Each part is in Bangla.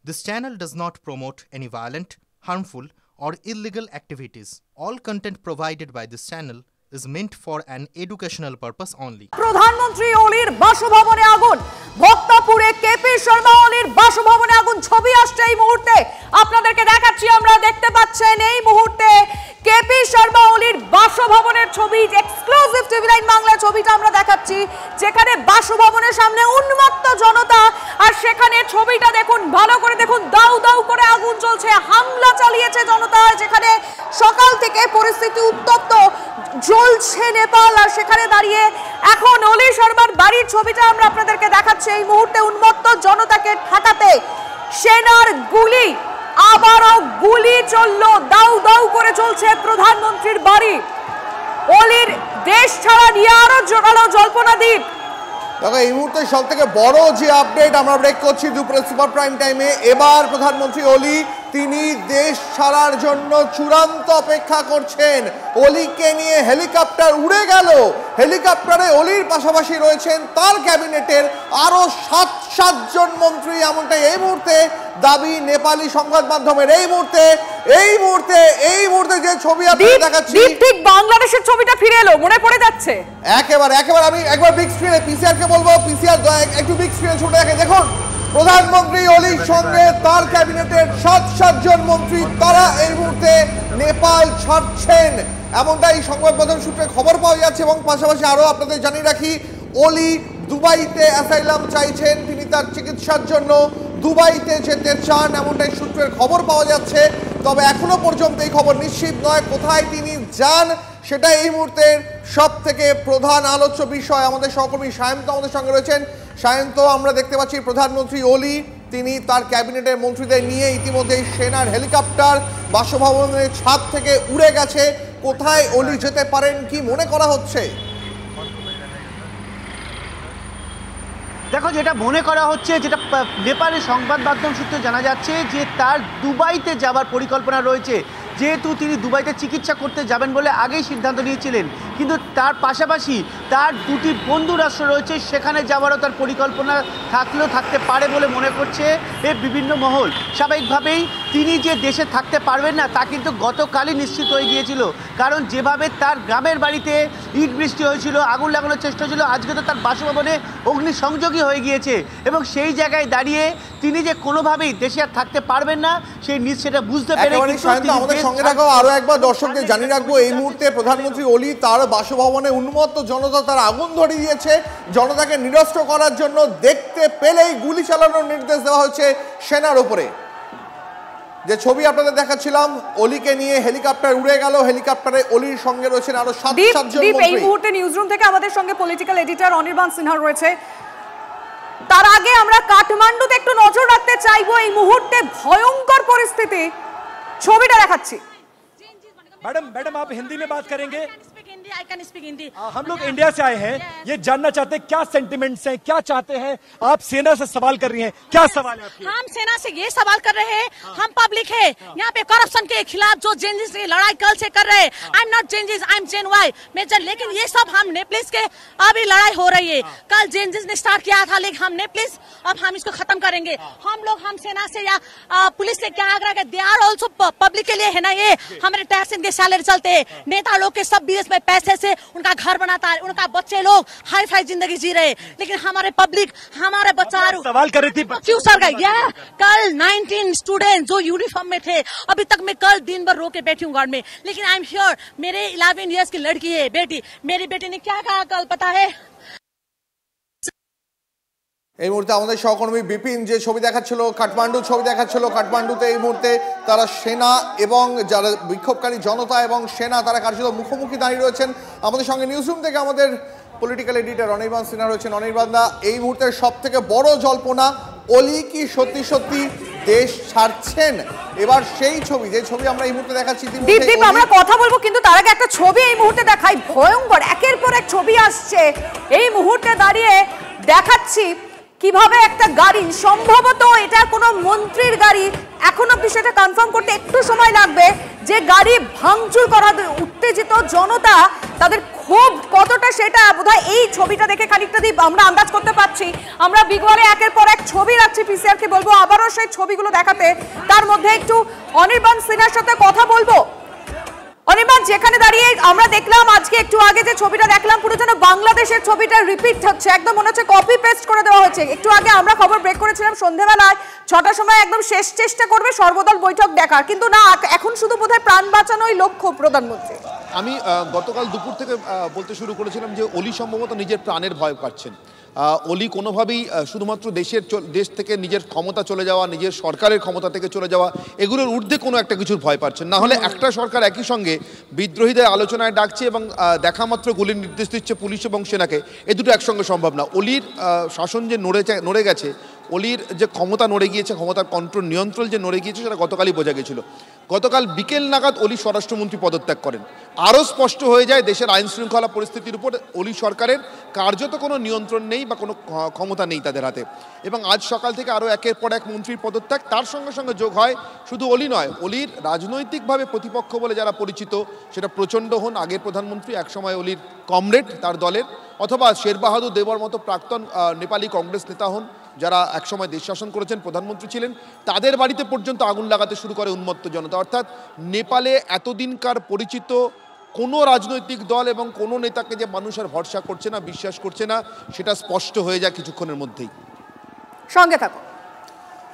This channel does not promote any violent, harmful, or illegal activities. All content provided by this channel is meant for an educational purpose only. প্রধানমন্ত্রী অলির বাসভবনে আগুন, ভক্তপুরে কেপি শর্মা অলির বাসভবনে আগুন। ছবি আসছে এই মুহূর্তে আপনাদেরকে দেখাচ্ছি, আমরা দেখতে পাচ্ছেন এই মুহূর্তে কেপি শর্মা অলির বাসভবনের ছবি, এক্সক্লুসিভ টিভি লাইন বাংলা ছবিটা আমরা দেখাচ্ছি, যেখানে বাসভবনের সামনে উন্মত্ত জনতা। আর সেখানে ছবিটা দেখুন, ভালো করে দেখুন, দাউ দাউ করে আগুন জ্বলছে, হামলা চালিয়েছে জনতা। যেখানে সকাল থেকে পরিস্থিতি উত্তপ্ত, জ্বলছে নেপাল। আর সেখানে দাঁড়িয়ে এখন অলি শর্মার বাড়ির ছবিটা আমরা আপনাদেরকে দেখাচ্ছি। এই মুহূর্তে উন্মত্ত জনতাকে ঠেকাতে সেনার গুলি, আবারও গুলি চললো, দাউ দাউ করে চলছে প্রধানমন্ত্রীর বাড়ি। অলির দেশ ছাড়া নিয়ে আরো জোরালো জল্পনা দ্বীপ। দেখো, এই মুহূর্তে সব থেকে বড় যে আপডেট আমরা ব্রেক করছি দুপুরে সুপার প্রাইম টাইমে। এবার প্রধানমন্ত্রী অলি তিনি দেশ ছাড়ার জন্য চূড়ান্ত অপেক্ষা করছেন। অলিকে নিয়ে হেলিকপ্টার উড়ে গেল। হেলিকপ্টারে অলির পাশাপাশি রয়েছেন তার ক্যাবিনেটের আরো সাতজন মন্ত্রী, এমনটাই এই মুহূর্তে দাবি নেপালি সংবাদ মাধ্যমের। এই মুহূর্তে যে ছবি আপনাদের দেখাচ্ছি, ঠিক বাংলাদেশের ছবিটা ফিরে এলো, মনে পড়ে যাচ্ছে একেবারে। আমি একবার বিগ স্ক্রিনে পিসিআর কে বলবো, পিসিআর একটু বিগ স্ক্রিনে ছুটে দেখে দেখুন, প্রধানমন্ত্রী অলির সঙ্গে তার ক্যাবিনেটের সাতজন মন্ত্রী তারা এই মুহূর্তে নেপাল ছাড়ছেন, এমনটাই সংবাদ মাধ্যম সূত্রে খবর পাওয়া যাচ্ছে। এবং পাশাপাশি আরো আপনাদের জানিয়ে রাখি, অলি দুবাইতে অ্যাসাইলাম চাইছেন, তিনি তার চিকিৎসার জন্য দুবাইতে যেতে চান, এমনটাই সূত্রের খবর পাওয়া যাচ্ছে। তবে এখনো পর্যন্ত এই খবর নিশ্চিত নয় কোথায় তিনি যান, সেটা এই মুহূর্তের সব থেকে প্রধান আলোচ্য বিষয়। আমাদের সহকর্মী সায়ন্ত আমাদের সঙ্গে রয়েছেন। সায়ন্ত, আমরা দেখতে পাচ্ছি প্রধানমন্ত্রী অলি তিনি তার ক্যাবিনেটের মন্ত্রীদের নিয়ে ইতিমধ্যেই সেনার হেলিকপ্টার বাসভবনের ছাদ থেকে উড়ে গেছে। কোথায় অলি যেতে পারেন, কি মনে করা হচ্ছে? দেখো, যেটা মনে করা হচ্ছে, যেটা নেপালের সংবাদ মাধ্যম সূত্রে জানা যাচ্ছে যে তার দুবাইতে যাবার পরিকল্পনা রয়েছে। যেহেতু তিনি দুবাইতে চিকিৎসা করতে যাবেন বলে আগেই সিদ্ধান্ত নিয়েছিলেন, কিন্তু তার পাশাপাশি তার দুটি বন্ধু রাষ্ট্র রয়েছে, সেখানে যাওয়ারও তার পরিকল্পনা থাকতে পারে বলে মনে করছে বিভিন্ন মহল। স্বাভাবিকভাবেই তিনি যে দেশে থাকতে পারবেন না তা কিন্তু গতকালই নিশ্চিত হয়ে গিয়েছিল, কারণ যেভাবে তার গ্রামের বাড়িতে ইট বৃষ্টি হয়েছিল, আগুন লাগানোর চেষ্টা হয়েছিল, আজকে তো তার বাসভবনে অগ্নিসংযোগই হয়ে গিয়েছে। এবং সেই জায়গায় দাঁড়িয়ে তিনি যে কোনোভাবেই দেশে আর থাকতে পারবেন না সেটা বুঝতে পেরে সঙ্গে রাখো। আরো একবার দর্শকদের জানিয়ে রাখবো, এই মুহূর্তে প্রধানমন্ত্রী অলি তার বাসভবনে উন্মত্ত জনতা তার আগুন ধরিয়ে দিয়েছে। জনতাকে নিরস্ত্র করার জন্য দেখতে পেলেই গুলি চালানোর নির্দেশ দেওয়া হচ্ছে সেনার উপরে। যে ছবি আপনাদের দেখাচ্ছিলাম, অলিকে নিয়ে হেলিকপ্টার উড়ে গেল, হেলিকপ্টারে অলির সঙ্গে রয়েছেন আরো সাতজন মন্ত্রী। এই মুহূর্তে নিউজরুম থেকে আমাদের সঙ্গে পলিটিক্যাল এডিটর অনির্বাণ সিনহা রয়েছে। তার আগে আমরা কাঠমান্ডুতে একটু নজর রাখতে চাইবো। এই মুহূর্তে ভয়ঙ্কর পরিস্থিতি, ছবিটা দেখাচ্ছি। मैडम आप हिंदी में बात करेंगे? I can speak Hindi. हम लोग इंडिया से आए हैं, ये जानना चाहते हैं क्या सेंटिमेंट्स हैं, क्या चाहते हैं आप? सेना से सवाल कर रही हैं, क्या सवाल है आपके? हम सेना से ये सवाल कर रहे हैं, हम पब्लिक है, यहाँ पे करप्शन के खिलाफ जो जेनजिस की लड़ाई कल से कर रहे हैं। I am not Gen Zs, I am Gen Y major, लेकिन ये सब हम नेपलिस के अभी लड़ाई हो रही है। कल जेनजिस ने स्टार्ट किया था, लेकिन हम नेपलिस अब हम इसको खत्म करेंगे। हम सेना से या पुलिस से क्या आग्रह है, दे आर ऑल्सो पब्लिक के लिए है ना, ये हमारे टैक्स इनके सैलरी चलते हैं। नेता लोग के सब बिजनेस में पैसे से उनका घर बनाता है, उनका बच्चे लोग हाई फाई जिंदगी जी रहे, लेकिन हमारे पब्लिक, हमारे बच्चा सवाल कर रही थी फ्यूचर का। कल 19 स्टूडेंट जो यूनिफॉर्म में थे, अभी तक मैं कल दिन भर रो के बैठी हूँ घर में, लेकिन आई एम हियर। मेरे 11 इयर्स की लड़की है, बेटी, मेरी बेटी ने क्या कहा कल पता है? এই মুহূর্তে আমাদের সহকর্মী বিপিন যে ছবি দেখাচ্ছিল, কাঠমান্ডুতে এই মুহূর্তে তারা সেনা এবং যারা বিক্ষোভকারী জনতা এবং সেনা তারা কার্যত মুখোমুখি দাঁড়িয়ে রয়েছেন। আমাদের সঙ্গে নিউজরুম থেকে আমাদের পলিটিক্যাল এডিটর অনির্বাণ সিনহা রয়েছেন। অনির্বাণ দা, এই মুহূর্তের সব থেকে বড় জল্পনা, অলি কি সত্যি দেশ ছাড়ছেন? এবার সেই ছবি, যে ছবি আমরা এই মুহূর্তে দেখাচ্ছি, আমরা কথা বলবো, কিন্তু তার আগে একটা ছবি এই মুহূর্তে দেখাই। ভয়ঙ্কর একের পর এক ছবি আসছে। এই মুহূর্তে দাঁড়িয়ে দেখাচ্ছি কিভাবে একটা গাড়ি, সম্ভবত এটা কোনো মন্ত্রীর গাড়ি, এখনো বিষয়টা কনফার্ম করতে একটু সময় লাগবে, যে গাড়ি ভাঙচুর করা উত্তেজিত জনতা তাদের ক্ষোভ কতটা সেটা বোধহয় এই ছবিটা দেখে খানিকটা আমরা আন্দাজ করতে পারছি। আমরা বিগড়ে একের পর এক ছবি রাখছি, পিসিআর কে বলবো আবারও সেই ছবিগুলো দেখাতে। তার মধ্যে একটু অনির্বাণ সিনহার সাথে কথা বলবো। অনির্বাণ, যেখানে দাঁড়িয়ে আমরা দেখলাম আজকে একটু আগে যে ছবিটা দেখলাম পুরো যেন বাংলাদেশের ছবিটা রিপিট হচ্ছে, একদম মনে হচ্ছে কপি পেস্ট করে দেওয়া হচ্ছে। একটু আগে আমরা খবর ব্রেক করেছিলাম সন্ধ্যাবেলায় 6টার সময় একদম শেষ চেষ্টা করবে সর্বদল বৈঠক দেখার, কিন্তু না, এখন শুধু বোধহয় প্রাণ বাঁচানোই লক্ষ্য প্রধানমন্ত্রী। আমি গতকাল দুপুর থেকে বলতে শুরু করেছিলাম যে অলি সম্ভবত নিজের প্রাণের ভয় পাচ্ছেন। অলি কোনোভাবেই শুধুমাত্র দেশ থেকে নিজের ক্ষমতা চলে যাওয়া, নিজের সরকারের ক্ষমতা থেকে চলে যাওয়া, এগুলোর ঊর্ধ্বে কোনো একটা কিছুর ভয় পাচ্ছেন না। হলে একটা সরকার একই সঙ্গে বিদ্রোহীদের আলোচনায় ডাকছে এবং দেখা মাত্র গুলির নির্দেশ দিচ্ছে পুলিশ এবং সেনাকে, এ দুটো একসঙ্গে সম্ভব না। অলির শাসন যে নড়ে গেছে, অলির যে ক্ষমতা নড়ে গিয়েছে, ক্ষমতার কন্ট্রোল নিয়ন্ত্রণ যে নড়ে গিয়েছে, সেটা গতকালই বোঝা গেছিল। গতকাল বিকেল নাগাদ অলি স্বরাষ্ট্রমন্ত্রী পদত্যাগ করেন। আরও স্পষ্ট হয়ে যায় দেশের আইন শৃঙ্খলা পরিস্থিতির উপর অলি সরকারের কার্যত কোনো নিয়ন্ত্রণ নেই বা কোনো ক্ষমতা নেই তাদের হাতে। এবং আজ সকাল থেকে আরও একের পর এক মন্ত্রীর পদত্যাগ, তার সঙ্গে সঙ্গে যোগ হয় শুধু অলি নয়, অলির রাজনৈতিকভাবে প্রতিপক্ষ বলে যারা পরিচিত, সেটা প্রচণ্ড হন আগের প্রধানমন্ত্রী, একসময় অলির কমরেড তার দলের, অথবা শের বাহাদুর দেবর মতো প্রাক্তন নেপালি কংগ্রেস নেতা হন, যারা একসময় দেশ শাসন করেছেন, প্রধানমন্ত্রী ছিলেন, তাদের বাড়িতে পর্যন্ত আগুন লাগাতে শুরু করে উন্মত্ত জনতা। অর্থাৎ নেপালে এতদিনকার পরিচিত কোনো রাজনৈতিক দল এবং কোনো নেতাকে যে মানুষ আর ভরসা করছে না, বিশ্বাস করছে না, সেটা স্পষ্ট হয়ে যায় কিছুক্ষণের মধ্যেই। সঙ্গে থাকো।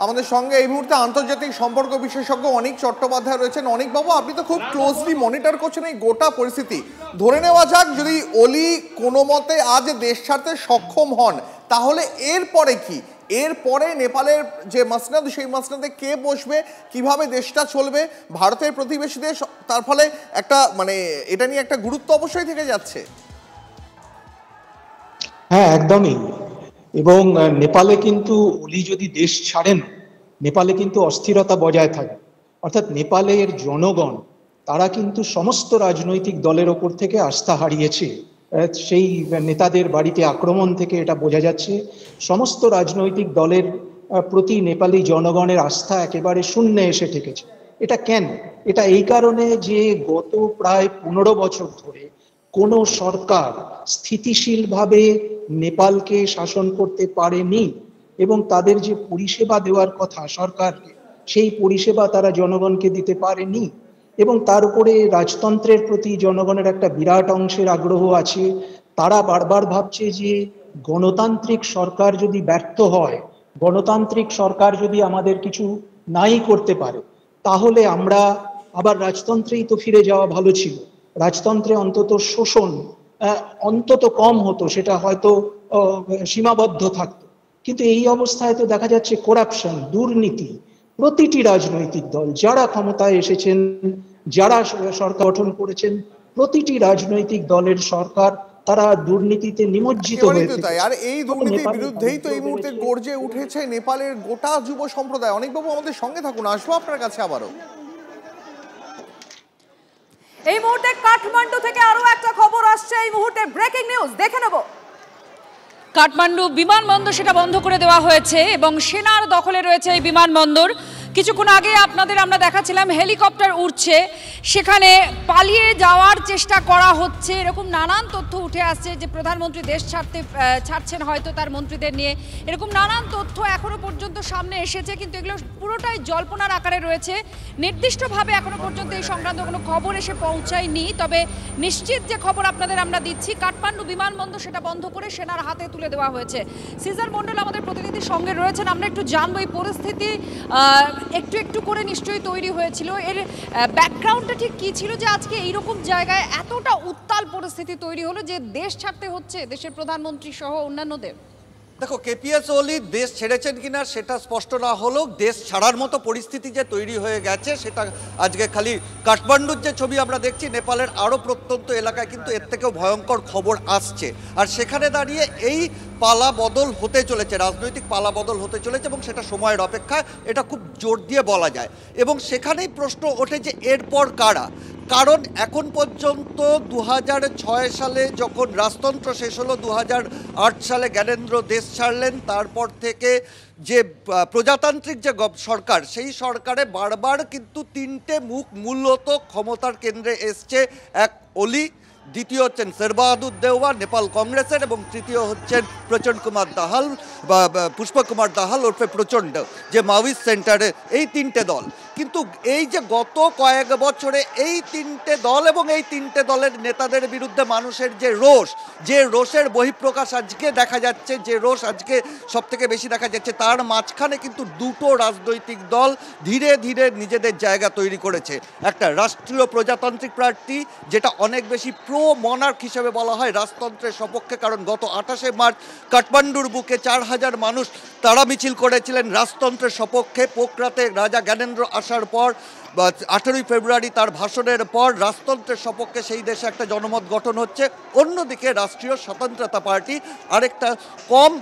আমাদের সঙ্গে এই মুহূর্তে আন্তর্জাতিক সম্পর্ক বিশেষজ্ঞ অনিক চট্টোপাধ্যায় রয়েছেন। অনিক বাবু, আপনি তো খুব ক্লোজলি মনিটর করছেন এই গোটা পরিস্থিতি। ধরে নেওয়া যাক যদি অলি কোনো মতে আজ দেশ ছাড়তে সক্ষম হন, তাহলে এরপরে কি? এরপরে নেপালের যে মাসনাদ, সেই মাসনাদে কে বসবে, কিভাবে দেশটা চলবে? ভারতের প্রতিবেশী দেশ, তার ফলে একটা এটা নিয়ে একটা গুরুত্ব অবশ্যই থেকে যাচ্ছে। হ্যাঁ, একদমই। এবং নেপালে কিন্তু অলি যদি দেশ ছাড়েন, নেপালে কিন্তু অস্থিরতা বজায় থাকে। অর্থাৎ নেপালের জনগণ তারা কিন্তু সমস্ত রাজনৈতিক দলের ওপর থেকে আস্থা হারিয়েছে। সেই নেতাদের বাড়িতে আক্রমণ থেকে এটা বোঝা যাচ্ছে সমস্ত রাজনৈতিক দলের প্রতি নেপালি জনগণের আস্থা একেবারে শূন্যে এসে ঠেকেছে। এটা কেন? এটা এই কারণে যে গত প্রায় 15 বছর ধরে কোনো সরকার স্থিতিশীলভাবে নেপালকে শাসন করতে পারেনি এবং তাদের যে পরিষেবা দেওয়ার কথা সরকারকে, সেই পরিষেবা তারা জনগণকে দিতে পারেনি। এবং তার উপরে রাজতন্ত্রের প্রতি জনগণের একটা বিরাট অংশের আগ্রহ আছে। তারা বারবার ভাবছে যে গণতান্ত্রিক সরকার যদি ব্যর্থ হয়, গণতান্ত্রিক সরকার যদি আমাদের কিছু নাই করতে পারে, তাহলে আমরা আবার রাজতন্ত্রেই তো ফিরে যাওয়া ভালো ছিল। রাজতন্ত্রে অন্তত শোষণ অন্তত কম হতো, সেটা হয়তো সীমাবদ্ধ থাকতো। কিন্তু এই অবস্থায় তো দেখা যাচ্ছে করাপশন, দুর্নীতি। প্রতিটি রাজনৈতিক দল যারা ক্ষমতায় এসেছেন, যারা সরকার গঠন করেছেন, প্রতিটি রাজনৈতিক দলের সরকার তারা দুর্নীতিতে নিমজ্জিত হয়েছে। আর এই দুর্নীতির বিরুদ্ধেই তো এই মুহূর্তে গর্জে উঠেছে নেপালের গোটা যুব সম্প্রদায়। অনেকবাবু আমাদের সঙ্গে থাকুন, আসবো আপনার কাছে আবারও। এই মুহূর্তে কাঠমান্ডু থেকে আরো একটা খবর আসছে, এই মুহূর্তে ব্রেকিং নিউজ দেখে নেব। কাঠমান্ডু বিমানবন্দর সেটা বন্ধ করে দেওয়া হয়েছে এবং সেনার দখলে রয়েছে এই বিমানবন্দর। কিছুক্ষণ আগে আপনাদের আমরা দেখাচ্ছিলাম হেলিকপ্টার উড়ছে, সেখানে পালিয়ে যাওয়ার চেষ্টা করা হচ্ছে, এরকম নানান তথ্য উঠে আসছে যে প্রধানমন্ত্রী দেশ ছাড়ছেন হয়তো তার মন্ত্রীদের নিয়ে, এরকম নানান তথ্য এখনো পর্যন্ত সামনে এসেছে। কিন্তু এগুলো পুরোটাই জল্পনার আকারে রয়েছে, নির্দিষ্টভাবে এখনো পর্যন্ত এই সংক্রান্ত কোনো খবর এসে পৌঁছায়নি। তবে নিশ্চিত যে খবর আপনাদের আমরা দিচ্ছি, কাঠমান্ডু বিমানবন্দর সেটা বন্ধ করে সেনার হাতে তুলে দেওয়া হয়েছে। সিজার মন্ডল আমাদের প্রতিনিধির সঙ্গে রয়েছেন, আমরা একটু জানবো এই পরিস্থিতি একটু একটু করে নিশ্চয়ই তৈরি হয়েছিল, এর ব্যাকগ্রাউন্ডটা ঠিক কি ছিল যে আজকে এইরকম জায়গায় এতটা উত্তাল পরিস্থিতি তৈরি হলো যে দেশ ছাড়তে হচ্ছে দেশের প্রধানমন্ত্রী সহ অন্যান্যদের? দেখো, কেপিএস ওলি দেশ ছেড়েছেন কিনা সেটা স্পষ্ট না হলেও দেশ ছাড়ার মতো পরিস্থিতি যে তৈরি হয়ে গেছে সেটা আজকে খালি কাঠমান্ডুর যে ছবি আমরা দেখছি, নেপালের আরও প্রত্যন্ত এলাকায় কিন্তু এর থেকেও ভয়ঙ্কর খবর আসছে। আর সেখানে দাঁড়িয়ে এই পালা বদল হতে চলেছে, রাজনৈতিক পালা বদল হতে চলেছে এবং সেটা সময়ের অপেক্ষা, এটা খুব জোর দিয়ে বলা যায়। এবং সেখানেই প্রশ্ন ওঠে যে এরপর কারা, কারণ এখন পর্যন্ত 2006 সালে যখন রাজতন্ত্র শেষ হলো, 2008 সালে জ্ঞানেন্দ্র দেশ ছাড়লেন তারপর থেকে যে প্রজাতান্ত্রিক যে সরকার, সেই সরকারে বারবার কিন্তু তিনটে মুখ মূলত ক্ষমতার কেন্দ্রে এসছে। এক ওলি, দ্বিতীয় হচ্ছেন শেরবাহাদুর দেওয়া নেপাল কংগ্রেসের, এবং তৃতীয় হচ্ছেন প্রচণ্ড কুমার দাহাল বা পুষ্পক কুমার দাহাল ওরফে প্রচণ্ড, যে মাওয়িস্ট সেন্টারে। এই তিনটে দল কিন্তু এই যে গত কয়েক বছরে এই তিনটে দল এবং এই তিনটে দলের নেতাদের বিরুদ্ধে মানুষের যে রোষ, যে রোষের বহিঃপ্রকাশ আজকে দেখা যাচ্ছে, যে রোষ আজকে সব থেকে বেশি দেখা যাচ্ছে, তার মাঝখানে কিন্তু দুটো রাজনৈতিক দল ধীরে ধীরে নিজেদের জায়গা তৈরি করেছে। একটা রাষ্ট্রীয় প্রজাতান্ত্রিক পার্টি, যেটা অনেক বেশি প্রো মনার্ক হিসেবে বলা হয়, রাজতন্ত্রের সপক্ষে, কারণ গত 28শে মার্চ কাঠমান্ডুর বুকে 4000 মানুষ তারা মিছিল করেছিলেন রাজতন্ত্রের সপক্ষে। পোখরাতে রাজা জ্ঞানেন্দ্র আসার পর 18ই ফেব্রুয়ারি তার ভাষণের পর রাজতন্ত্রের সপক্ষে সেই দেশে একটা জনমত গঠন হচ্ছে। অন্যদিকে রাষ্ট্রীয় স্বতন্ত্রতা পার্টি, আরেকটা কম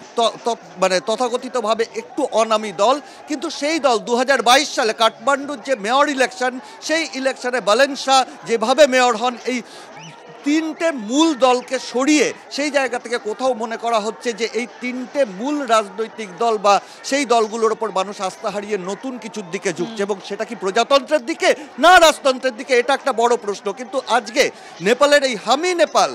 মানে তথাকথিতভাবে একটু অনামী দল, কিন্তু সেই দল 2022 সালে কাঠমান্ডুর যে মেয়র ইলেকশন, সেই ইলেকশনে বালেন শাহ যেভাবে মেয়র হন, এই তিনটে মূল দলকে সরিয়ে সেই জায়গা থেকে কোথাও মনে করা হচ্ছে যে এই তিনটে মূল রাজনৈতিক দল বা সেই দলগুলোর ওপর মানুষ আস্থা হারিয়ে নতুন কিছুর দিকে ঝুঁকছে। এবং সেটা কি প্রজাতন্ত্রের দিকে না রাজতন্ত্রের দিকে, এটা একটা বড় প্রশ্ন। কিন্তু আজকে নেপালের এই হামি নেপাল,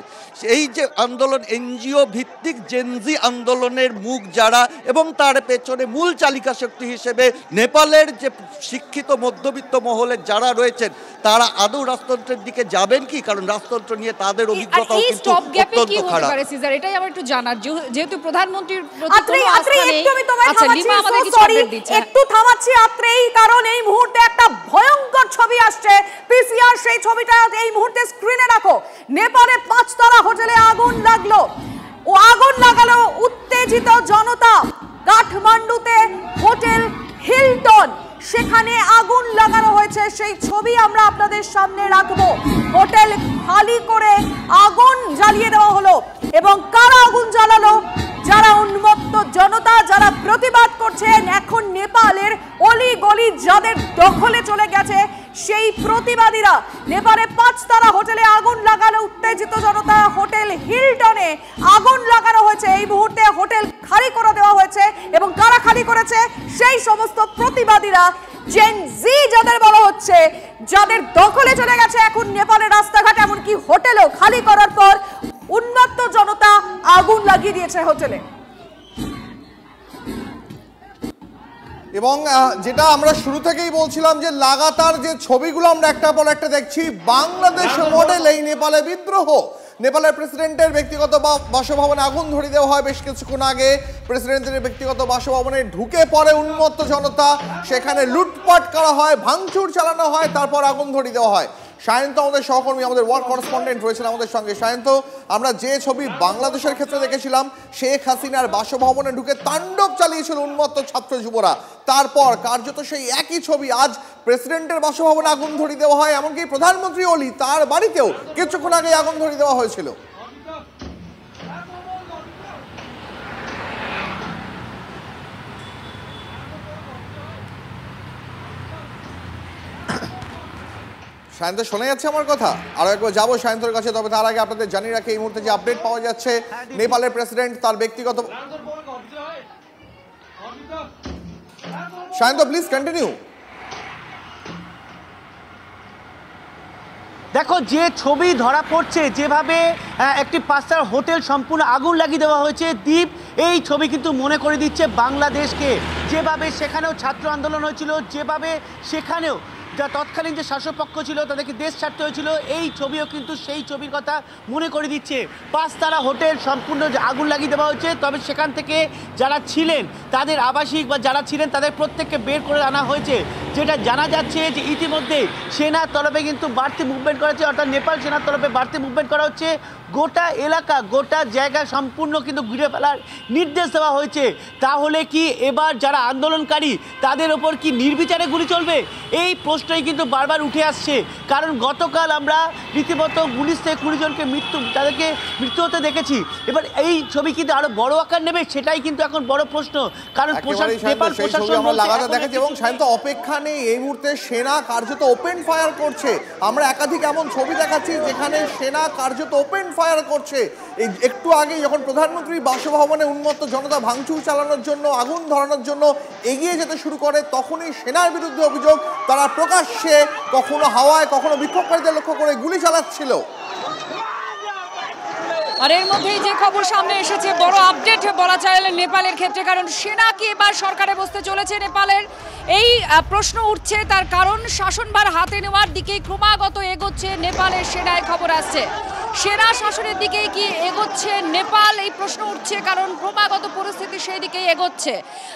এই যে আন্দোলন, এনজিও ভিত্তিক জেনজি আন্দোলনের মুখ যারা, এবং তার পেছনে মূল চালিকা শক্তি হিসেবে নেপালের যে শিক্ষিত মধ্যবিত্ত মহলের যারা রয়েছেন, তারা আদৌ রাজতন্ত্রের দিকে যাবেন কি? কারণ রাজতন্ত্র নিয়ে তাদের অভিজ্ঞতা কিন্তু অত্যন্ত খারাপ। সিজার, এটাই আমার একটু জানার, যেহেতু প্রধানমন্ত্রীর একটু থামাচ্ছি আত্রেই, কারণ এই মুহূর্তে একটা ভয়ঙ্কর ছবি আসছে পিসিআর, সেই ছবিটা এই মুহূর্তে স্ক্রিনে রাখো। নেপালে 5 তারা হোটেলে আগুন লাগলো, ও আগুন লাগালো উত্তেজিত জনতা। কাঠমান্ডুতে হোটেল হিলটন, সেখানে আগুন লাগানো হয়েছে, সেই ছবি আমরা আপনাদের সামনে রাখবো। হোটেল খালি করে আগুন জ্বালিয়ে দেওয়া হলো। এবং কারা আগুন জ্বালালো? যারা উন্মত্ত জনতা, যারা প্রতিবাদ করছেন। এখন নেপালের অলি গলি যাদের দখলে চলে গেছে সেই প্রতিবাদীরা। নেপালে 5 তারা হোটেলে আগুন লাগালো উত্তেজিত জনতা। হোটেল হিলটনে আগুন লাগানো হয়েছে, এই মুহূর্তে হোটেল খালি করে দেওয়া হয়েছে। এবং কারা খালি করেছে? সেই সমস্ত প্রতিবাদীরা, জেন জি যাদের বলা হচ্ছে, যাদের দখলে চলে গেছে এখন নেপালের রাস্তাঘাট, এমনকি হোটেলও খালি করার পর উন্মত্ত জনতা আগুন লাগিয়ে দিয়েছে হোটেলে। এবং যেটা আমরা শুরু থেকেই বলছিলাম যে লাগাতার যে ছবিগুলো আমরা একটা পর একটা দেখছি, বাংলাদেশ মডেল এই নেপালে বিদ্রোহ। নেপালের প্রেসিডেন্টের ব্যক্তিগত বাসভবনে আগুন ধরিয়ে দেওয়া হয় বেশ কিছুক্ষণ আগে। প্রেসিডেন্টের ব্যক্তিগত বাসভবনে ঢুকে পড়ে উন্মত্ত জনতা, সেখানে লুটপাট করা হয়, ভাঙচুর চালানো হয়, তারপর আগুন ধরিয়ে দেওয়া হয়। সায়ন্ত আমাদের সহকর্মী, আমাদের ওয়ার্ক করেসপন্ডেন্ট রয়েছেন আমাদের সঙ্গে। সায়ন্ত, আমরা যে ছবি বাংলাদেশের ক্ষেত্রে দেখেছিলাম, শেখ হাসিনার বাসভবনে ঢুকে তাণ্ডব চালিয়েছিল উন্মত্ত ছাত্র যুবরা, তারপর কার্যত সেই একই ছবি আজ প্রেসিডেন্টের বাসভবনে আগুন ধরিয়ে দেওয়া হয়। এমনকি প্রধানমন্ত্রী ওলি তার বাড়িতেও কিছুক্ষণ আগে আগুন ধরিয়ে দেওয়া হয়েছিল। সায়ন্ত, শোনা যাচ্ছে আমার কথা? আরো একবার যাবো সায়ন্তর কাছে, তবে তার আগে আপনাদের জানিয়ে রাখি এই মুহূর্তে যে আপডেট পাওয়া যাচ্ছে, নেপালের প্রেসিডেন্ট তার ব্যক্তিগত। Sayanta, please continue. দেখো, যে ছবি ধরা পড়ছে, যেভাবে একটি 5 তারা হোটেল সম্পূর্ণ আগুন লাগিয়ে দেওয়া হয়েছে, দ্বীপ এই ছবি কিন্তু মনে করে দিচ্ছে বাংলাদেশকে। যেভাবে সেখানেও ছাত্র আন্দোলন হয়েছিল, যেভাবে সেখানেও যা তৎকালীন যে শাসকপক্ষ ছিল তাদেরকে দেশ ছাড়তে হয়েছিল, এই ছবিও কিন্তু সেই ছবির কথা মনে করে দিচ্ছে। 5 তারা হোটেল সম্পূর্ণ আগুন লাগিয়ে দেওয়া হয়েছে। তবে সেখান থেকে যারা ছিলেন, তাদের আবাসিক বা যারা ছিলেন তাদের প্রত্যেককে বের করে আনা হয়েছে। যেটা জানা যাচ্ছে যে ইতিমধ্যে সেনার তরফে কিন্তু বাড়তি মুভমেন্ট করা হচ্ছে, অর্থাৎ নেপাল সেনার তরফে বাড়তি মুভমেন্ট করা হচ্ছে। গোটা এলাকা, গোটা জায়গা সম্পূর্ণ কিন্তু ঘিরে ফেলার নির্দেশ দেওয়া হয়েছে। তাহলে কি এবার যারা আন্দোলনকারী তাদের ওপর কি নির্বিচারে গুলি চলবে? এই প্রশ্নই কিন্তু বারবার উঠে আসছে। কারণ গতকাল আমরা রীতিমতো 19 থেকে 20 জনকে তাদেরকে মৃত্যু হতে দেখেছি। এবার এই ছবি কিন্তু আরো বড় আকার নেবে, সেটাই কিন্তু এখন বড় প্রশ্ন। কারণ নেপাল প্রশাসন লাগাতার দেখেছি এবং সায়ন্ত অপেক্ষা নেই। এই মুহূর্তে সেনা কার্যত ওপেন ফায়ার করছে। আমরা একাধিক এমন ছবি দেখাচ্ছি যেখানে সেনা কার্যত ওপেন ফায়ার করছে। এই একটু আগে যখন প্রধানমন্ত্রী বাসভবনে উন্মত্ত জনতা ভাঙচুর চালানোর জন্য, আগুন ধরানোর জন্য এগিয়ে যেতে শুরু করে, তখনই সেনার বিরুদ্ধে অভিযোগ তারা প্রকাশ্যে কখনো হাওয়ায় কখনো বিক্ষোভকারীদের লক্ষ্য করে গুলি চালাচ্ছিল। আর এর মধ্যেই যে খবর সামনে এসেছে, বড় আপডেট বলা যায় নেপালের ক্ষেত্রে, কারণ সেনা কি এবার সরকারে বসতে চলেছে নেপালের, এই প্রশ্ন উঠছে। তার কারণ শাসনভার হাতে নেওয়ার দিকেই ক্রমাগত এগোচ্ছে নেপালের সেনায় খবর আসছে। সেনা শাসনের দিকেই কি এগোচ্ছে নেপাল, এই প্রশ্ন উঠছে, কারণ ক্রমাগত পরিস্থিতি সেই দিকেই এগোচ্ছে।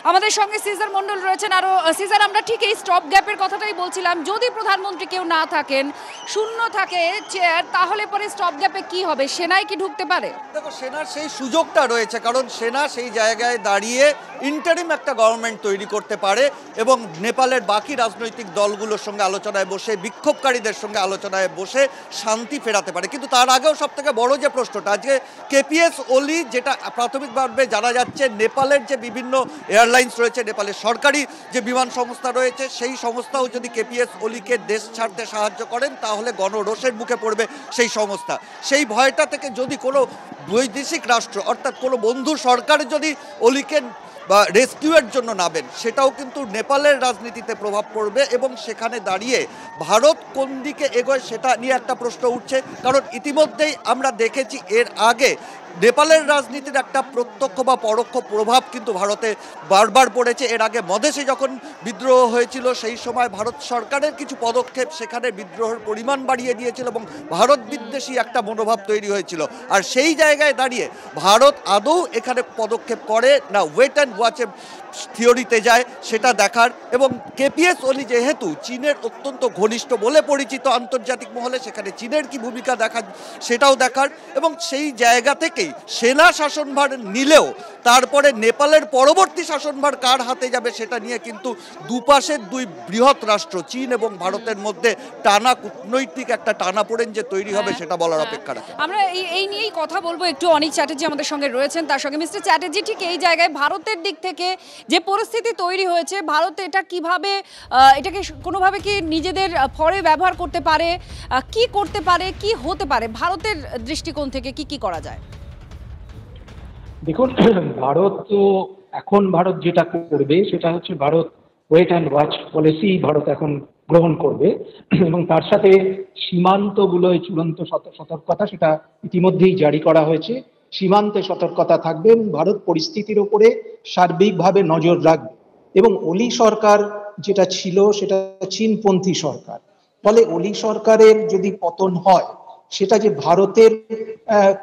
আমাদের সঙ্গে সিজার মন্ডল রয়েছেন। আরও সিজার, আমরা ঠিক এই স্টপ গ্যাপের কথাটাই বলছিলাম, যদি প্রধানমন্ত্রী কেউ না থাকেন, শূন্য থাকে চেয়ার, তাহলে পরে স্টপ গ্যাপে কি হবে? সেনায় কি ঢুকতে পারে? দেখো, সেনার সেই সুযোগটা রয়েছে, কারণ সেনা সেই জায়গায় দাঁড়িয়ে ইন্টারিম একটা গভর্নমেন্ট তৈরি করতে পারে এবং নেপালের বাকি রাজনৈতিক দলগুলোর সঙ্গে আলোচনায় বসে, বিক্ষোভকারীদের সঙ্গে আলোচনায় বসে শান্তি ফেরাতে পারে। কিন্তু তার আগেও সব থেকে বড় যে প্রশ্নটা, আজকে কেপিএস ওলি, যেটা প্রাথমিকভাবে জানা যাচ্ছে নেপালের যে বিভিন্ন এয়ারলাইন্স রয়েছে, নেপালের সরকারি যে বিমান সংস্থা রয়েছে, সেই সংস্থাও যদি কেপিএস ওলিকে দেশ ছাড়তে সাহায্য করেন তাহলে গণরোষের মুখে পড়বে সেই সংস্থা। সেই ভয়টা থেকে যদি কোনো বৈদেশিক রাষ্ট্র, অর্থাৎ কোনো বন্ধু সরকার যদি ওলিকে বা রেস্কিউয়ের জন্য নামেন, সেটাও কিন্তু নেপালের রাজনীতিতে প্রভাব পড়বে এবং সেখানে দাঁড়িয়ে ভারত কোন দিকে এগোয় সেটা নিয়ে একটা প্রশ্ন উঠছে। কারণ ইতিমধ্যেই আমরা দেখেছি এর আগে নেপালের রাজনীতির একটা প্রত্যক্ষ বা পরোক্ষ প্রভাব কিন্তু ভারতে বারবার পড়েছে। এর আগে মধেসে যখন বিদ্রোহ হয়েছিল, সেই সময় ভারত সরকারের কিছু পদক্ষেপ সেখানে বিদ্রোহের পরিমাণ বাড়িয়ে দিয়েছিল এবং ভারত বিদ্বেষী একটা মনোভাব তৈরি হয়েছিল। আর সেই জায়গায় দাঁড়িয়ে ভারত আদৌ এখানে পদক্ষেপ করে না ওয়েট অ্যান্ড ওয়াচে থিওরিতে যায়, সেটা দেখার। এবং কেপিএস ওলি যেহেতু চীনের অত্যন্ত ঘনিষ্ঠ বলে পরিচিত আন্তর্জাতিক মহলে, সেখানে চীনের কি ভূমিকা দেখা সেটাও দেখার। এবং সেই জায়গা থেকেই সেনা শাসনভার নিলেও তারপরে নেপালের পরবর্তী শাসনভার কার হাতে যাবে সেটা নিয়ে কিন্তু দুপাশের দুই বৃহৎ রাষ্ট্র চীন এবং ভারতের মধ্যে টানা কূটনৈতিক একটা টানাপোড়েন যে তৈরি হবে সেটা বলার অপেক্ষা রাখে। আমরা এই নিয়েই কথা বলবো একটু। অনিক চ্যাটার্জি আমাদের সঙ্গে রয়েছেন, তার সঙ্গে মিস্টার চ্যাটার্জি, ঠিক এই জায়গায় ভারতের দিক থেকে যে পরিস্থিতি তৈরি হয়েছে, ভারত এটা কিভাবে, এটাকে কোনোভাবে কি নিজেদের ফরে ব্যবহার করতে পারে, কি করতে পারে, কি হতে পারে ভারতের দৃষ্টিকোণ থেকে, কি করা যায়? দেখুন, ভারত যেটা করবে সেটা হচ্ছে Bharat wait and watch policy Bharat এখন গ্রহণ করবে এবং তার সাথে সীমান্তগুলোয় চূড়ান্ত সতর্কতা সেটা ইতিমধ্যেই জারি করা হয়েছে। সীমান্তে সতর্কতা থাকবে এবং ভারত পরিস্থিতির উপরে সার্বিকভাবে নজর রাখবে। এবং ওলি সরকার যেটা ছিল সেটা চীনপন্থী সরকার, ফলে ওলি সরকারের যদি পতন হয় সেটা যে ভারতের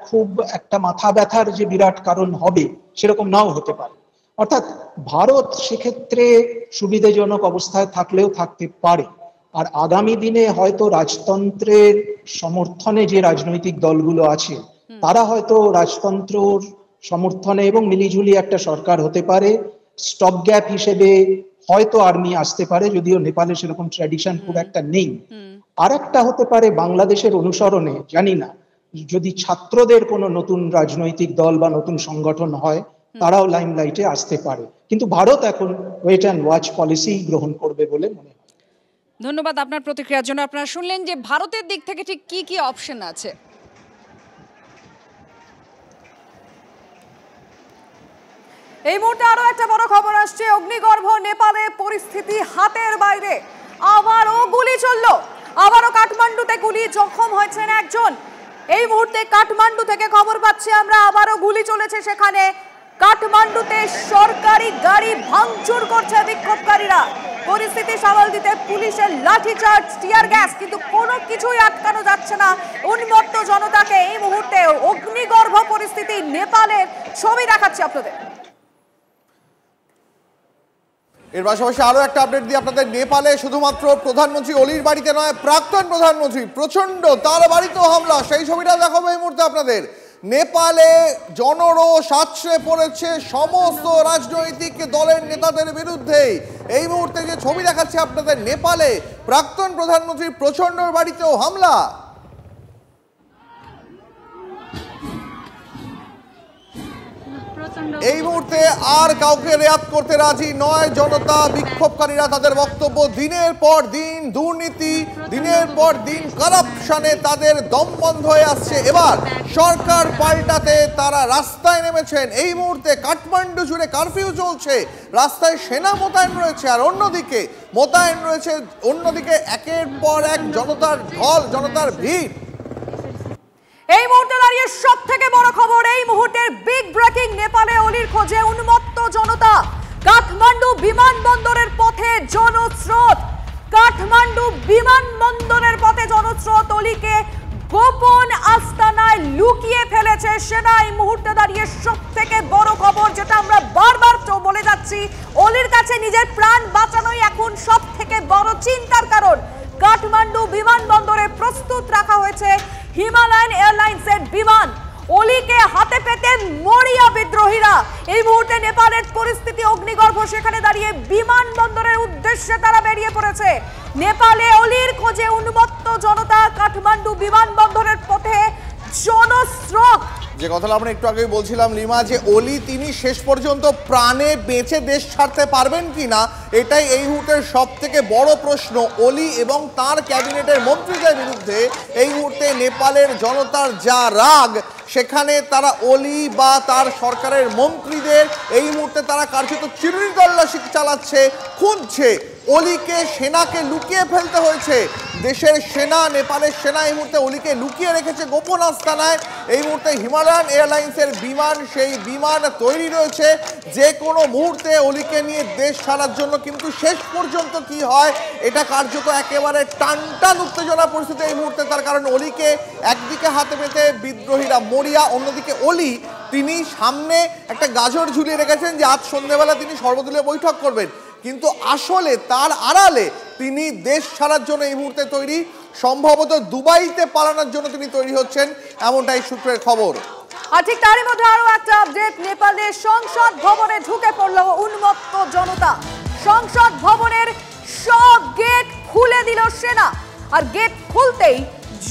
খুব একটা মাথা ব্যথার যে বিরাট কারণ হবে সেরকম নাও হতে পারে। অর্থাৎ ভারত সেক্ষেত্রে সুবিধাজনক অবস্থায় থাকলেও থাকতে পারে। আর আগামী দিনে হয়তো রাজতন্ত্রের সমর্থনে যে রাজনৈতিক দলগুলো আছে তারা হয়তো রাজতন্ত্রর সমর্থনে এবং মিলিঝুলি একটা সরকার হতে পারে। স্টপ গ্যাপ হিসেবে হয়তো আর্মি আসতে পারে, যদিও নেপালে সেরকম ট্র্যাডিশন খুব একটা নেই। আর একটা হতে পারে বাংলাদেশের অনুসরণে, জানি না, যদি ছাত্রদের কোনো নতুন রাজনৈতিক দল বা নতুন সংগঠন হয় তারাও লাইমলাইটে আসতে পারে। কিন্তু ভারত এখন ওয়েট অ্যান্ড ওয়াচ পলিসি গ্রহণ করবে বলে মনে হয়। ধন্যবাদ আপনার প্রতিক্রিয়ার জন্য। আপনারা শুনলেন যে ভারতের দিক থেকে ঠিক কি অপশন আছে। এই মুহূর্তে আরো একটা বড় খবর আসছে, অগ্নিগর্ভ নেপালে পরিস্থিতি হাতের বাইরে। আবারও গুলি চলল, আবারও কাঠমান্ডুতে গুলি, জখম হয়েছেন একজন। এই মুহূর্তে কাঠমান্ডু থেকে খবর পাচ্ছি আমরা, আবারও গুলি চলেছে সেখানে। কাঠমান্ডুতে সরকারি গাড়ি ভাঙচুর করছে বিক্ষোভকারীরা। পরিস্থিতি সামাল দিতে পুলিশের লাঠিচার্জ, টিয়ার গ্যাস, কিন্তু কোনো কিছুই আটকানো যাচ্ছে না উন্মত্ত জনতাকে। এই মুহূর্তে অগ্নিগর্ভ পরিস্থিতি নেপালের, ছবি দেখাচ্ছি আপনাদের। এর পাশাপাশি আরো একটা আপডেট দিয়ে আপনাদের, নেপালে শুধুমাত্র প্রধানমন্ত্রী ওলির বাড়িতে নয়, প্রাক্তন প্রধানমন্ত্রী প্রচন্ড তার বাড়িতেও হামলা, সেই ছবিটা দেখাবো এই মুহূর্তে আপনাদের। নেপালে জনরোষ আছড়ে পড়েছে সমস্ত রাজনৈতিক দলের নেতাদের বিরুদ্ধে। এই মুহূর্তে যে ছবি দেখাচ্ছি আপনাদের, নেপালে প্রাক্তন প্রধানমন্ত্রী প্রচন্ডর বাড়িতেও হামলা। এই মুহূর্তে আর কাউকে রেয়াত করতে রাজি নয় জনতা। বিক্ষোভকারীরা তাদের বক্তব্য, দিনের পর দিন দুর্নীতি, দিনের পর দিন কারাপশনে তাদের দম বন্ধ হয়ে আসছে। এবার সরকার পাল্টাতে তারা রাস্তায় নেমেছেন। এই মুহূর্তে কাঠমান্ডু জুড়ে কারফিউ চলছে, রাস্তায় সেনা মোতায়েন রয়েছে, আর অন্যদিকে একের পর এক জনতার ঢল, জনতার ভিড়। এই মুহূর্তে দাঁড়িয়ে সব থেকে বড় খবর, এই মুহূর্তের বিগ ব্রেকিং, নেপালে অলির খোঁজে উন্মত্ত জনতা। কাঠমান্ডু বিমানবন্দরের পথে জনস্রোত, কাঠমান্ডু বিমানবন্দরের পথে জনস্রোত। অলিকে গোপন আস্তানায় লুকিয়ে ফেলেছে সেনা। এই মুহূর্তে দাঁড়িয়ে সব থেকে বড় খবর, যেটা আমরা বারবার বলে যাচ্ছি, অলির কাছে নিজের প্রাণ বাঁচানোই এখন সব থেকে বড় চিন্তার কারণ। কাঠমান্ডু বিমানবন্দরে প্রস্তুত রাখা হয়েছে হিমালয়ান এয়ারলাইন্সের বিমান। অলিকে হাতে পেতে মরিয়া বিদ্রোহীরা। এই মুহূর্তে নেপালের পরিস্থিতি অগ্নিগর্ভ, সেখানে দাঁড়িয়ে বিমানবন্দরের উদ্দেশ্যে তারা বেরিয়ে পড়েছে। নেপালে অলির খোঁজে উন্মত্ত জনতা, কাঠমান্ডু বিমানবন্দরের পথে জনস্রোত। যে কথাটা আমরা একটু আগেই বলছিলাম লিমা, যে অলি তিনি শেষ পর্যন্ত প্রাণে বেঁচে দেশ ছাড়তে পারবেন কিনা, এটাই এই মুহূর্তের সব থেকে বড় প্রশ্ন। অলি এবং তার ক্যাবিনেটের মন্ত্রীদের বিরুদ্ধে এই মুহূর্তে নেপালের জনতার যা রাগ, সেখানে তারা অলি বা তার সরকারের মন্ত্রীদের এই মুহূর্তে তারা কার্যত চিরুনি তল্লাশি চালাচ্ছে, খুঁজছে। অলিকে, সেনাকে লুকিয়ে ফেলতে হয়েছে। দেশের সেনা, নেপালের সেনা এই মুহূর্তে অলিকে লুকিয়ে রেখেছে গোপন আস্তানায়। এই মুহূর্তে হিমালয়ান এয়ারলাইন্সের বিমান, সেই বিমান তৈরি রয়েছে যে কোনো মুহূর্তে অলিকে নিয়ে দেশ ছাড়ার জন্য। কিন্তু শেষ পর্যন্ত কি হয়, এটা কার্যত একেবারে টানটান উত্তেজনা পরিস্থিতি এই মুহূর্তে। তার কারণ অলিকে একদিকে হাতে পেতে বিদ্রোহীরা মরিয়া, অন্যদিকে অলি তিনি সামনে একটা গাজর ঝুলিয়ে রেখেছেন যে আজ সন্ধ্যেবেলা তিনি সর্বদলীয় বৈঠক করবেন। কিন্তু আসলে তার আড়ালে তিনি দেশ ছাড়ার জন্য এই মুহূর্তে তৈরি, সম্ভবত দুবাইতে পালানোর জন্য তিনি তৈরি হচ্ছেন, এমনটাই সূত্রের খবর। আর ঠিক তারই মধ্যে আরো একটা আপডেট, নেপালের সংসদ ভবনে ঢুকে পড়ল উন্মত্ত জনতা। সংসদ ভবনের সব গেট খুলে দিল সেনা, আর গেট খুলতেই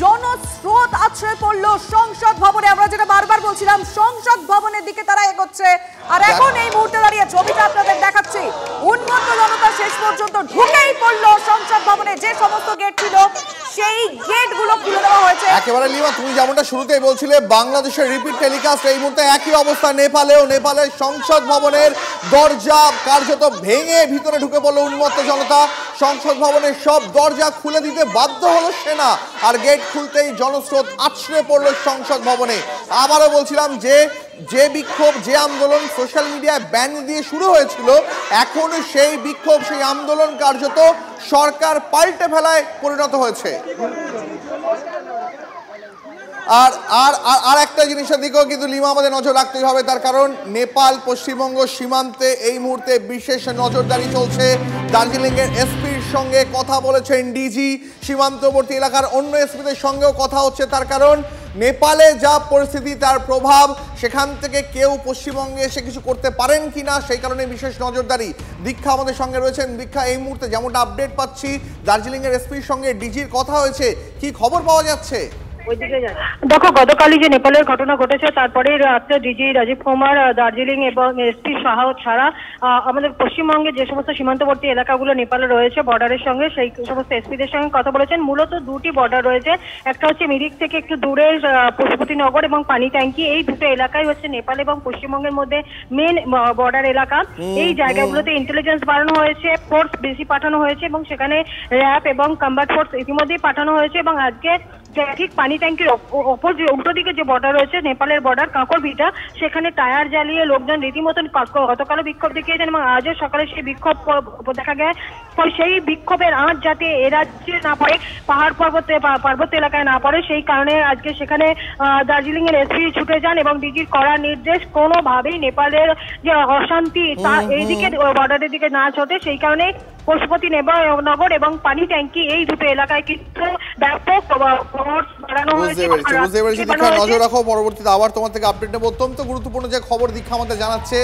জনস্রোত আছড়ে পড়ল সংসদ ভবনে। আমরা যেটা বারবার বলছিলাম, সংসদ ভবনের দিকে তারা এগোচ্ছে। আর এখন এই মুহূর্তে দাঁড়িয়ে ছবিটা আপনাদের দেখাচ্ছি, উন্মত্ত জনতা শেষ পর্যন্ত ঢুকেই পড়ল সংসদ ভবনে। যে সমস্ত গেট ছিল সেই গেটগুলো খুলে দেওয়া হয়েছে। একেবারে লিমা, তুমি যেমনটা শুরুতেই বলছিলে, বাংলাদেশের রিপিট টেলিকাস্ট এই মুহূর্তে একই অবস্থা নেপালেও। নেপালের সংসদ ভবনের দরজা কার্যত ভেঙে ভিতরে ঢুকে পড়ল উন্মত্ত জনতা। সংসদ ভবনের সব দরজা খুলে দিতে বাধ্য হলো সেনা, আর গেট খুলতেই জনস্রোত আছড়ে পড়ল সংসদ ভবনে। আবারও বলছিলাম যে বিক্ষোভ, যে আন্দোলন সোশ্যাল মিডিয়ায় ব্যান দিয়ে শুরু হয়েছিল, এখন সেই বিক্ষোভ, সেই আন্দোলন কার্যত সরকার পাল্টে ফেলায় পরিণত হয়েছে। আর একটা জিনিসের দিকেও কিন্তু লিমা আমাদের নজর রাখতেই হবে, তার কারণ নেপাল পশ্চিমবঙ্গ সীমান্তে এই মুহূর্তে বিশেষ নজরদারি চলছে। দার্জিলিংয়ের এসপির সঙ্গে কথা বলেছেন ডিজি, সীমান্তবর্তী এলাকার অন্য এসপিদের সঙ্গেও কথা হচ্ছে। তার কারণ নেপালে যা পরিস্থিতি, তার প্রভাব সেখান থেকে কেউ পশ্চিমবঙ্গে এসে কিছু করতে পারেন কিনা, সেই কারণে বিশেষ নজরদারি। দীক্ষা আমাদের সঙ্গে রয়েছেন। দীক্ষা, এই মুহূর্তে যেমনটা আপডেট পাচ্ছি, দার্জিলিংয়ের এসপির সঙ্গে ডিজির কথা হয়েছে, কি খবর পাওয়া যাচ্ছে? দেখো, গতকালই যে নেপালের ঘটনা ঘটেছে, তারপরে রাত্রে ডিজি রাজীব কুমার, দার্জিলিং এবং এসপি শাহ ছাড়া আমাদের পশ্চিমবঙ্গের যে সমস্ত সীমান্তবর্তী এলাকাগুলো নেপালে রয়েছে বর্ডারের সঙ্গে, সেই সমস্ত এসপিদের সঙ্গে কথা বলেছেন। মূলত দুটি বর্ডার রয়েছে, একটা হচ্ছে মিরিক থেকে একটু দূরে পশুপতিনগর এবং পানি ট্যাঙ্কি। এই দুটো এলাকায় হচ্ছে নেপাল এবং পশ্চিমবঙ্গের মধ্যে মেন বর্ডার এলাকা। এই জায়গাগুলোতে ইন্টেলিজেন্স বাড়ানো হয়েছে, ফোর্স বেশি পাঠানো হয়েছে এবং সেখানে র্যাব এবং কম্বাট ফোর্স ইতিমধ্যেই পাঠানো হয়েছে। এবং আজকে ঠিক পানি ট্যাঙ্কির উল্টো দিকে যে বর্ডার রয়েছে, নেপালের বর্ডার কাঁকরভিটা, সেখানে টায়ার জ্বালিয়ে লোকজন রীতিমতন গতকালও বিক্ষোভ দেখিয়েছেন এবং আজও সকালে সেই বিক্ষোভ দেখা গেছে। সেই বিক্ষোভের আঁচ যাতে এ রাজ্যে না পড়ে, পাহাড় পার্বত্য এলাকায় না পড়ে, সেই কারণে আজকে সেখানে দার্জিলিং এর এসপি ছুটে যান এবং ডিজির কড়া নির্দেশ, কোনোভাবেই নেপালের যে অশান্তি তা এইদিকে বর্ডারের দিকে না ছোটে, সেই কারণে পশুপতিনগর এবং পানি ট্যাঙ্কি এই দুটো এলাকায় কিন্তু ব্যাপক বাড়ানো হয়েছে। নজর রাখো, পরবর্তীতে আবার তোমার থেকে আপডেট নেবো। অত্যন্ত গুরুত্বপূর্ণ যে খবর দীক্ষা আমাদের জানাচ্ছে,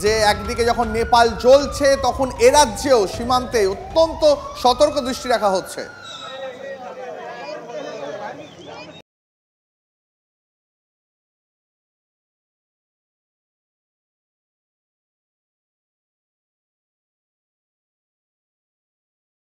যে একদিকে যখন নেপাল জ্বলছে, তখন এ রাজ্যেও সীমান্তে অত্যন্ত সতর্ক দৃষ্টি রাখা হচ্ছে।